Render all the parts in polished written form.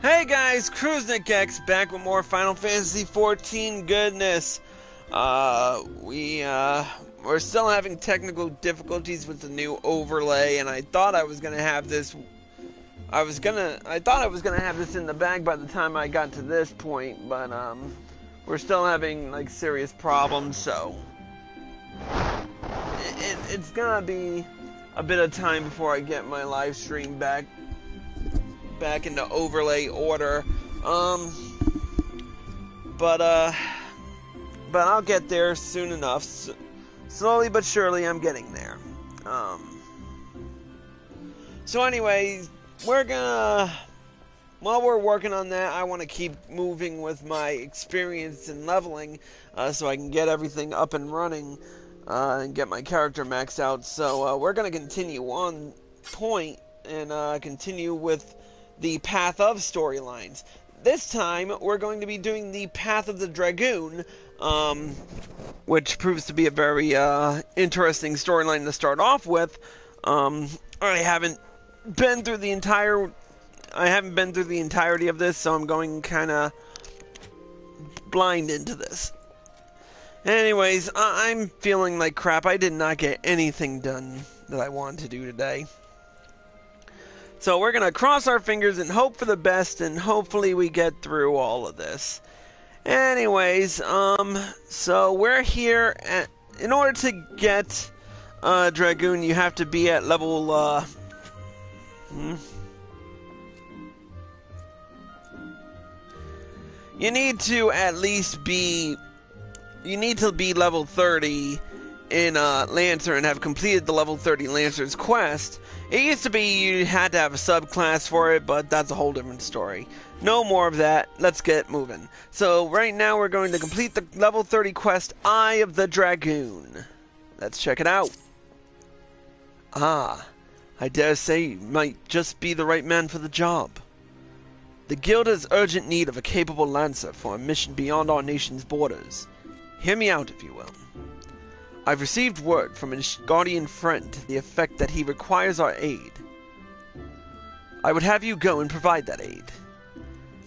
Hey guys, CruiseNickX back with more Final Fantasy XIV goodness. We're still having technical difficulties with the new overlay, and I thought I was gonna have this. I thought I was gonna have this in the bag by the time I got to this point, but we're still having like serious problems. So it's gonna be a bit of time before I get my live stream back into overlay order. But I'll get there soon enough. Slowly but surely, I'm getting there. So anyways, while we're working on that, I want to keep moving with my experience and leveling, so I can get everything up and running, and get my character maxed out. So we're gonna continue on point and continue with the Path of storylines. This time, we're going to be doing the Path of the Dragoon, which proves to be a very interesting storyline to start off with. I haven't been through the entirety of this, so I'm going kind of blind into this. Anyways, I'm feeling like crap. I did not get anything done that I wanted to do today. So we're going to cross our fingers and hope for the best, and hopefully we get through all of this. Anyways, so we're here in order to get Dragoon, you have to be at level you need to at least be level 30 in Lancer and have completed the level 30 Lancer's quest. It used to be you had to have a subclass for it, but that's a whole different story. No more of that. Let's get moving. So right now we're going to complete the level 30 quest, Eye of the Dragoon. Let's check it out. Ah, I dare say you might just be the right man for the job. The guild has urgent need of a capable lancer for a mission beyond our nation's borders. Hear me out, if you will. I've received word from a guardian friend to the effect that he requires our aid. I would have you go and provide that aid.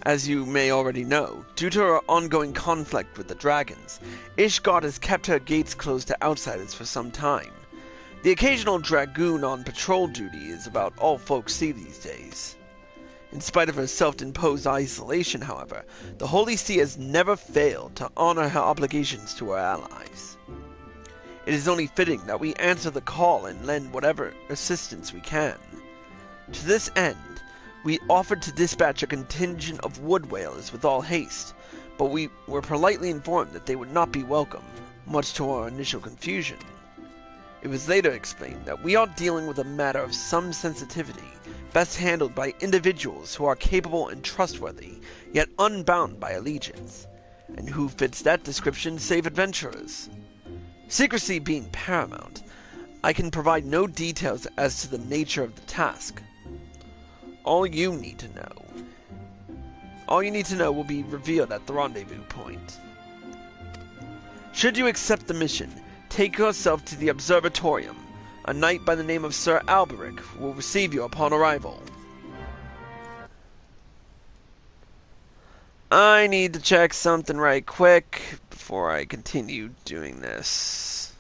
As you may already know, due to her ongoing conflict with the dragons, Ishgard has kept her gates closed to outsiders for some time. The occasional dragoon on patrol duty is about all folks see these days. In spite of her self-imposed isolation, however, the Holy See has never failed to honor her obligations to her allies. It is only fitting that we answer the call and lend whatever assistance we can. To this end, we offered to dispatch a contingent of wood whalers with all haste, but we were politely informed that they would not be welcome, much to our initial confusion. It was later explained that we are dealing with a matter of some sensitivity, best handled by individuals who are capable and trustworthy, yet unbound by allegiance. And who fits that description save adventurers? Secrecy being paramount, I can provide no details as to the nature of the task. All you need to know will be revealed at the rendezvous point. Should you accept the mission, take yourself to the observatorium. A knight by the name of Sir Alberic will receive you upon arrival. I need to check something right quick before I continue doing this.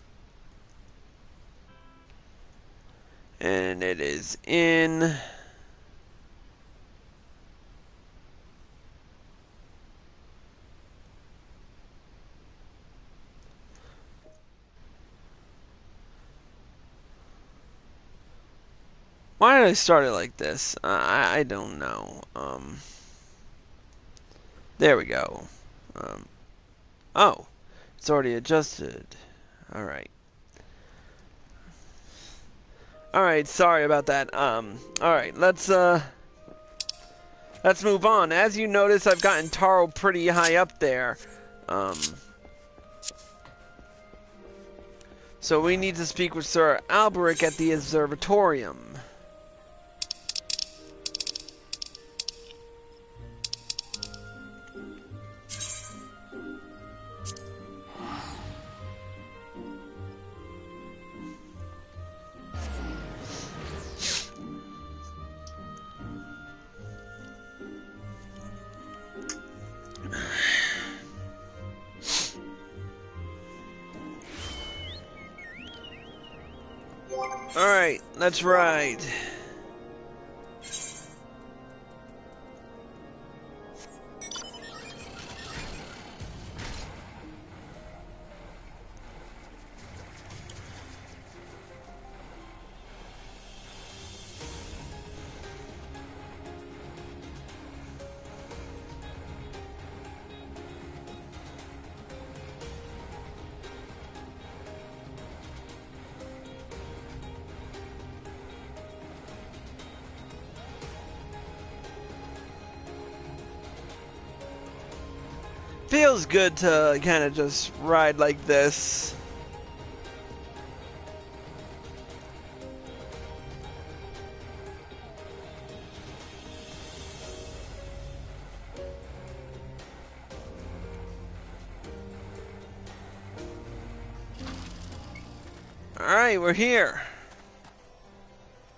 And it is in... Why did I start it like this? I don't know. There we go. Oh, it's already adjusted. Alright. Alright, sorry about that. Alright, let's move on. As you notice, I've gotten Taro pretty high up there. So we need to speak with Sir Alberic at the observatorium. Alright, let's ride. Feels good to kind of just ride like this. Alright, we're here.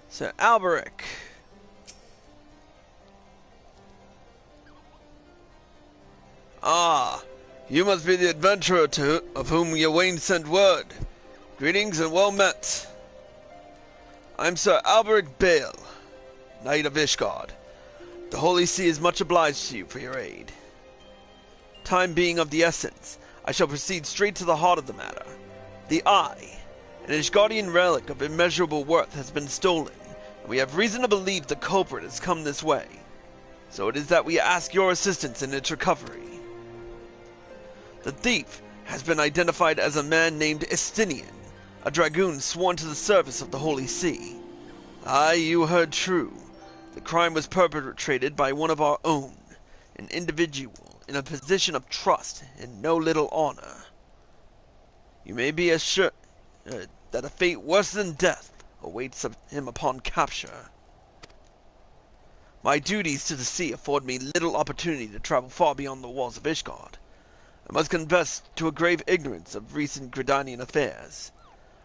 So, Alberic. Ah, you must be the adventurer of whom Ywain sent word. Greetings and well met. I'm Sir Alberic Bale, Knight of Ishgard. The Holy See is much obliged to you for your aid. Time being of the essence, I shall proceed straight to the heart of the matter. The Eye, an Ishgardian relic of immeasurable worth, has been stolen, and we have reason to believe the culprit has come this way. So it is that we ask your assistance in its recovery. The thief has been identified as a man named Estinian, a dragoon sworn to the service of the Holy See. Aye, you heard true. The crime was perpetrated by one of our own, an individual in a position of trust and no little honor. You may be assured that a fate worse than death awaits him upon capture. My duties to the sea afford me little opportunity to travel far beyond the walls of Ishgard. I must confess to a grave ignorance of recent Gridanian affairs.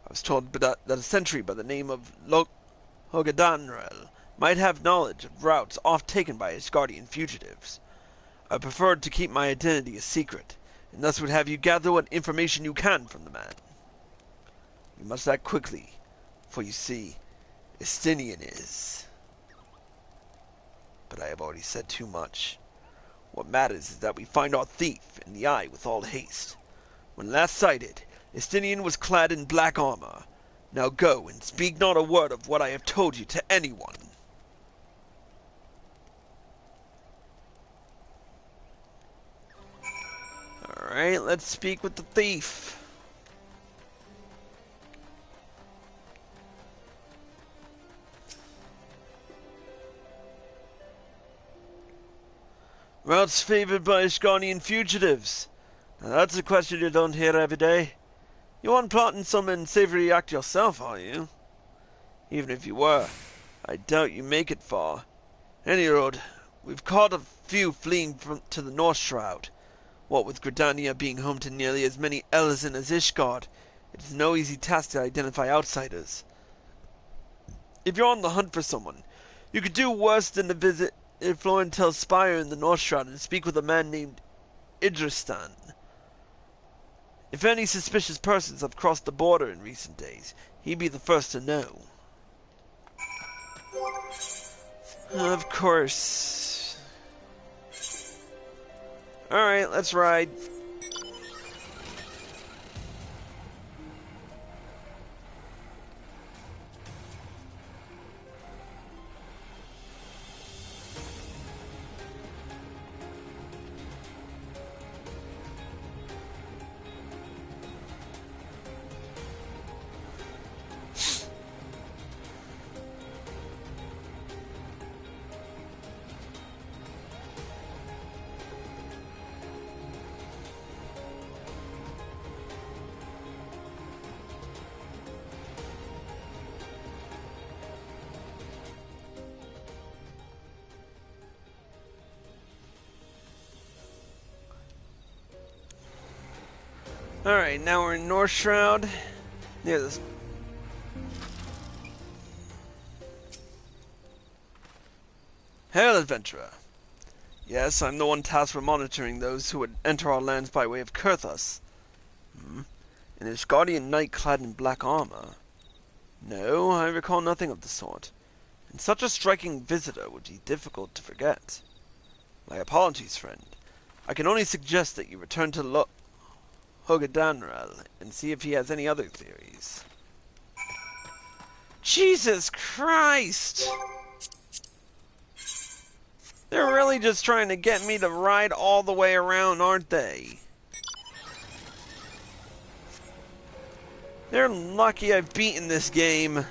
I was told that a sentry by the name of Hogadanrel might have knowledge of routes oft taken by Ishgardian fugitives. I preferred to keep my identity a secret, and thus would have you gather what information you can from the man. You must act quickly, for you see, Estinian is... But I have already said too much. What matters is that we find our thief in the Eye with all haste. When last sighted, Estinian was clad in black armor. Now go, and speak not a word of what I have told you to anyone. Alright, let's speak with the thief. Routes favored by Ishgardian fugitives. Now that's a question you don't hear every day. You aren't plotting some unsavory act yourself, are you? Even if you were, I doubt you make it far. Any road, we've caught a few fleeing to the North Shroud. What with Gridania being home to nearly as many Elezen as Ishgard, it is no easy task to identify outsiders. If you're on the hunt for someone, you could do worse than to visit Florentel's spire in the North Shroud and speak with a man named Idristan. If any suspicious persons have crossed the border in recent days, he'd be the first to know. Of course. Alright, let's ride. Alright, now we're in North Shroud. Near this. Hail, adventurer. Yes, I'm the one tasked with monitoring those who would enter our lands by way of Kurthus. An Ishgardian knight clad in black armor. No, I recall nothing of the sort. And such a striking visitor would be difficult to forget. My apologies, friend. I can only suggest that you return to Hogadanral and see if he has any other theories. Jesus Christ! They're really just trying to get me to ride all the way around, aren't they? They're lucky I've beaten this game.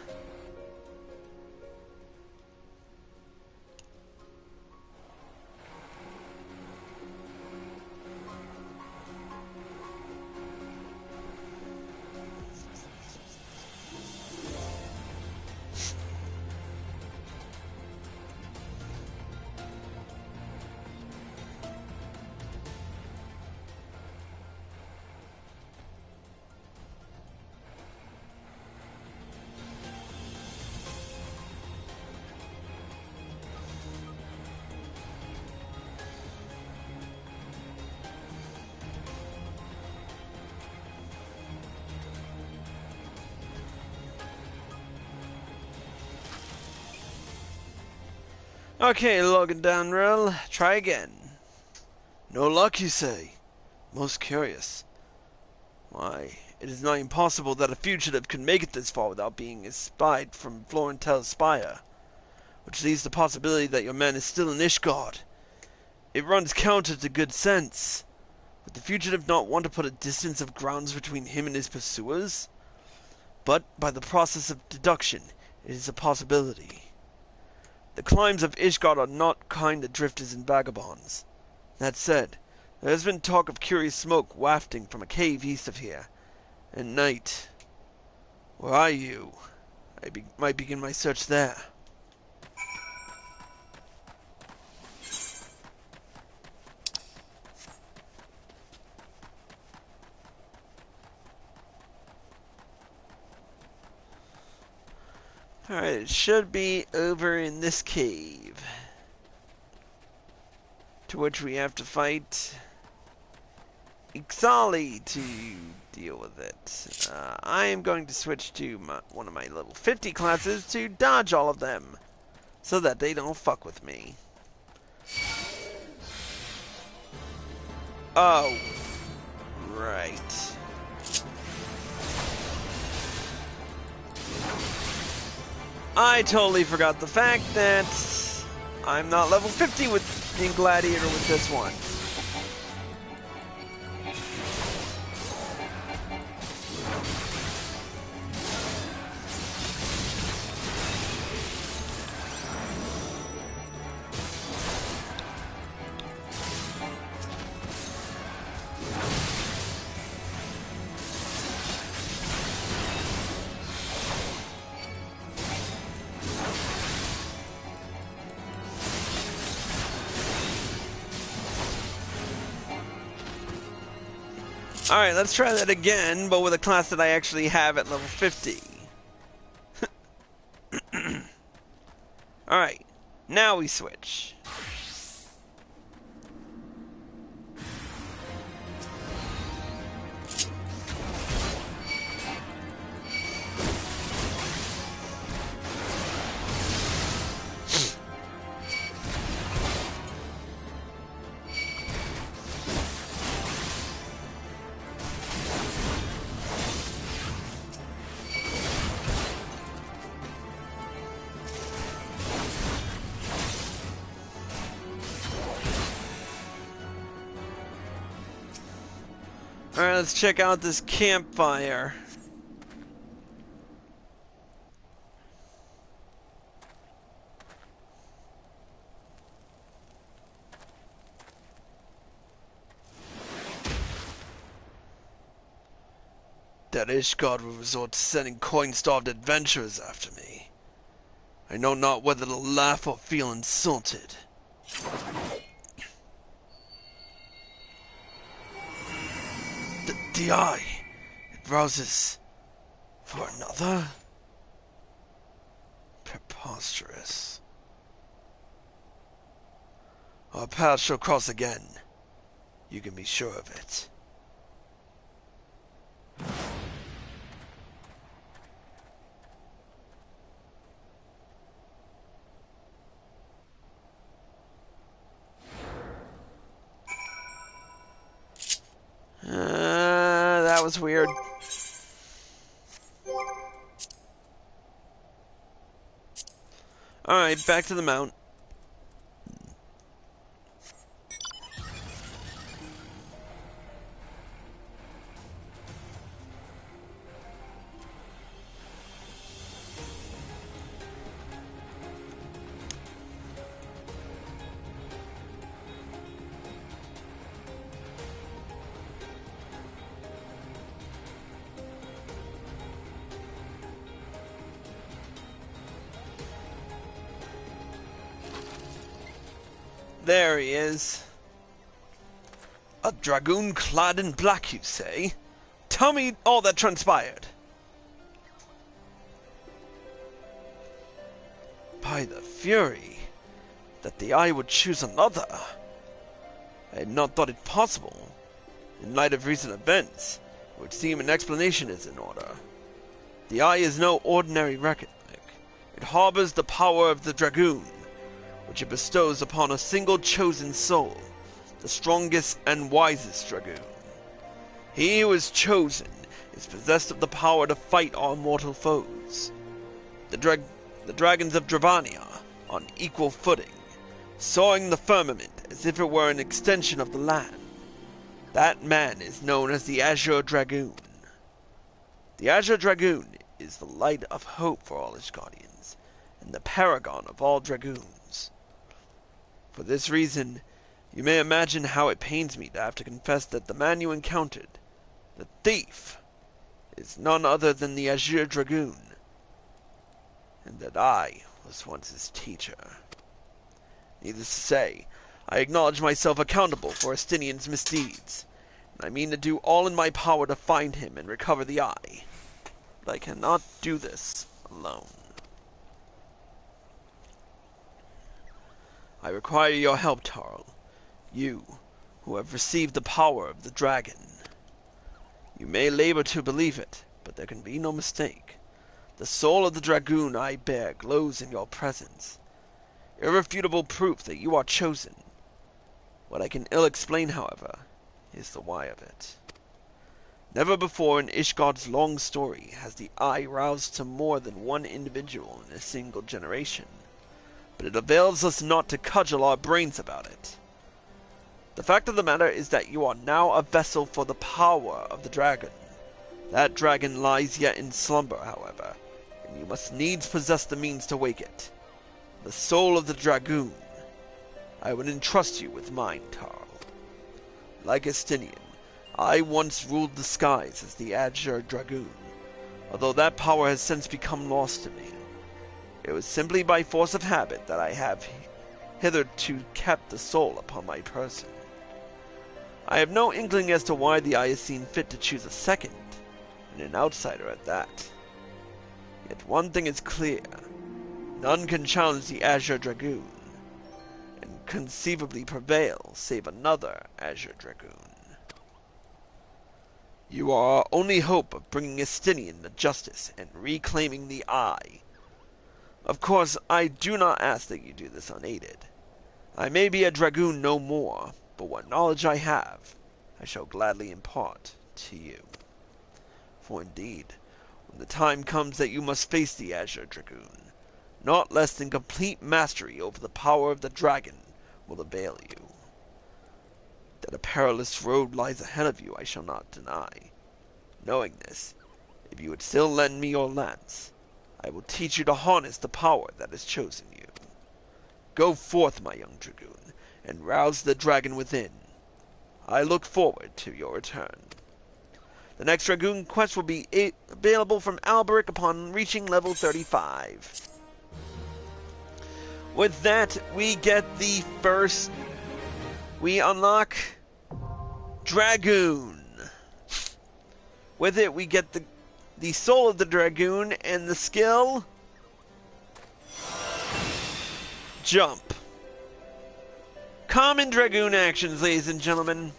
Okay, Logan Downrail, try again. No luck, you say? Most curious. Why, it is not impossible that a fugitive could make it this far without being espied from Florentel's spire, which leaves the possibility that your man is still in Ishgard. It runs counter to good sense. Would the fugitive not want to put a distance of grounds between him and his pursuers? But, by the process of deduction, it is a possibility. The climes of Ishgard are not kind to drifters and vagabonds. That said, there has been talk of curious smoke wafting from a cave east of here. At night. Where are you? I might begin my search there. Alright, it should be over in this cave. To which we have to fight Ixali to deal with it. I am going to switch to one of my level 50 classes to dodge all of them, so that they don't fuck with me. Oh, right. I totally forgot the fact that I'm not level 50 in Gladiator with this one. Alright, let's try that again, but with a class that I actually have at level 50. Alright, now we switch. Alright, let's check out this campfire. That Ishgard will resort to sending coin-starved adventurers after me. I know not whether to laugh or feel insulted. The eye. It rouses for another? Preposterous. Our paths shall cross again. You can be sure of it. was weird. Alright, back to the mount. There he is. A dragoon clad in black, you say? Tell me all that transpired. By the fury, that the eye would choose another. I had not thought it possible. In light of recent events, it would seem an explanation is in order. The eye is no ordinary relic. It harbors the power of the Dragoon, which it bestows upon a single chosen soul, the strongest and wisest Dragoon. He who is chosen is possessed of the power to fight our mortal foes. The dragons of Dravania, on equal footing, soaring the firmament as if it were an extension of the land. That man is known as the Azure Dragoon. The Azure Dragoon is the light of hope for all his guardians, and the paragon of all dragoons. For this reason, you may imagine how it pains me to have to confess that the man you encountered, the thief, is none other than the Azure Dragoon, and that I was once his teacher. Needless to say, I acknowledge myself accountable for Estinian's misdeeds, and I mean to do all in my power to find him and recover the eye. But I cannot do this alone. I require your help, Tarl. You, who have received the power of the dragon. You may labor to believe it, but there can be no mistake. The soul of the dragoon I bear glows in your presence. Irrefutable proof that you are chosen. What I can ill explain, however, is the why of it. Never before in Ishgard's long story has the eye roused to more than one individual in a single generation. But it avails us not to cudgel our brains about it. The fact of the matter is that you are now a vessel for the power of the dragon. That dragon lies yet in slumber, however, and you must needs possess the means to wake it. The soul of the dragoon. I would entrust you with mine, Tarl. Like Estinian, I once ruled the skies as the Azure Dragoon, although that power has since become lost to me. It was simply by force of habit that I have hitherto kept the soul upon my person. I have no inkling as to why the eye has seen fit to choose a second, and an outsider at that. Yet one thing is clear. None can challenge the Azure Dragoon, and conceivably prevail save another Azure Dragoon. You are our only hope of bringing Estinian to justice and reclaiming the eye. Of course, I do not ask that you do this unaided. I may be a dragoon no more, but what knowledge I have, I shall gladly impart to you. For indeed, when the time comes that you must face the Azure Dragoon, not less than complete mastery over the power of the dragon will avail you. That a perilous road lies ahead of you I shall not deny. Knowing this, if you would still lend me your lance, I will teach you to harness the power that has chosen you. Go forth, my young dragoon, and rouse the dragon within. I look forward to your return. The next dragoon quest will be available from Alberic upon reaching level 35. With that, we get the first... We unlock Dragoon. With it, we get the soul of the dragoon and the skill Jump. Common dragoon actions, ladies and gentlemen.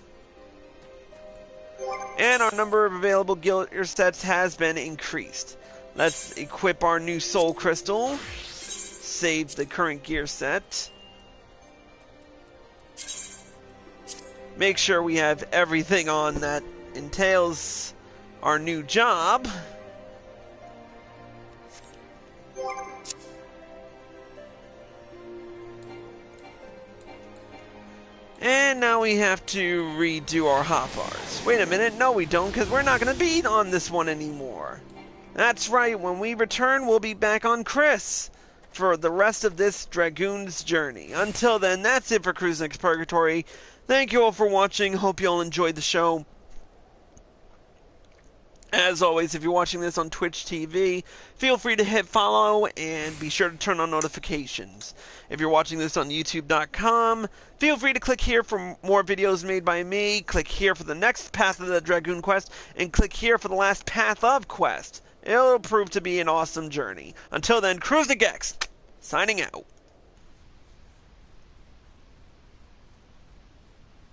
And our number of available gear sets has been increased. Let's equip our new soul crystal. Save the current gear set. Make sure we have everything on that entails our new job. And now we have to redo our hotbars. Wait a minute, no we don't, because we're not going to be on this one anymore. That's right, when we return, we'll be back on Chris for the rest of this Dragoon's journey. Until then, that's it for Cruise Next Purgatory. Thank you all for watching, hope you all enjoyed the show. As always, if you're watching this on Twitch TV, feel free to hit follow and be sure to turn on notifications. If you're watching this on YouTube.com, feel free to click here for more videos made by me, click here for the next Path of the Dragoon quest, and click here for the last Path of quest. It'll prove to be an awesome journey. Until then, Cruise the Gex, signing out.